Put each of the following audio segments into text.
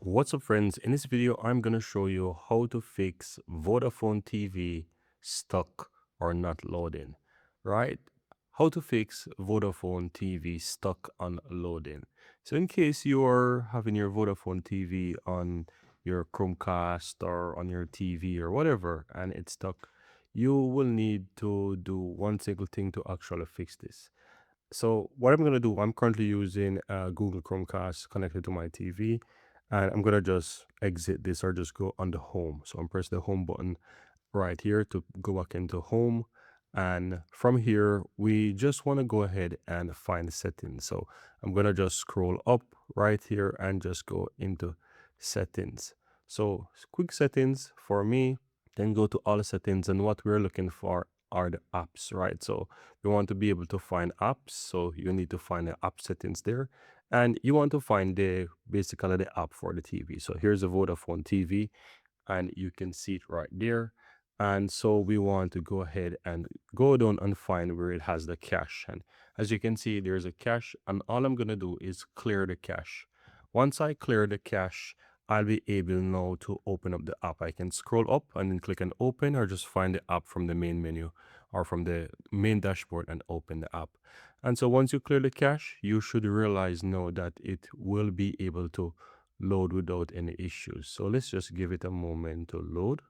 What's up, friends? In this video, I'm going to show you how to fix Vodafone TV stuck or not loading, right? How to fix Vodafone TV stuck on loading. So in case you're having your Vodafone TV on your Chromecast or on your TV or whatever, and it's stuck, you will need to do one single thing to actually fix this. So what I'm gonna do, I'm currently using Google Chromecast connected to my TV, and I'm gonna just exit this or just go on the home. So I'm pressing the home button right here to go back into home. And from here, we just want to go ahead and find settings. So I'm gonna just scroll up right here and just go into settings. So quick settings for me, then go to all settings, and what we're looking for are the apps, right? So you want to be able to find apps, so you need to find the app settings there, and you want to find the basically the app for the TV. So here's a Vodafone TV, and you can see it right there. And so we want to go ahead and go down and find where it has the cache. And as you can see, there's a cache, and all I'm going to do is clear the cache. Once I clear the cache, I'll be able now to open up the app. I can scroll up and then click on open, or just find the app from the main menu or from the main dashboard and open the app. And so once you clear the cache, you should realize now that it will be able to load without any issues. So let's just give it a moment to load.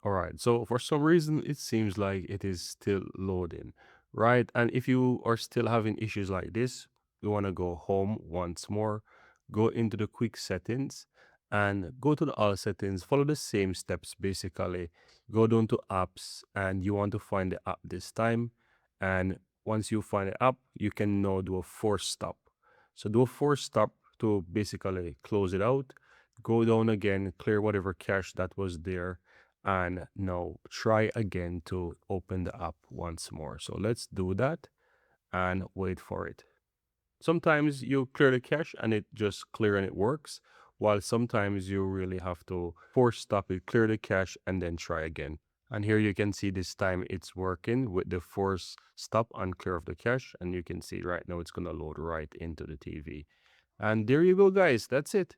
All right, so for some reason, it seems like it is still loading, right? And if you are still having issues like this, you want to go home once more, go into the quick settings, and go to the all settings, follow the same steps basically. Go down to apps, and you want to find the app this time. And once you find the app, you can now do a force stop. So do a force stop to basically close it out. Go down again, clear whatever cache that was there, and now try again to open the app once more. So let's do that and wait for it. Sometimes you clear the cache and it just clear and it works, while sometimes you really have to force stop it, clear the cache, and then try again. And here you can see this time it's working with the force stop and clear of the cache, and you can see right now it's gonna load right into the TV. And there you go, guys. That's it.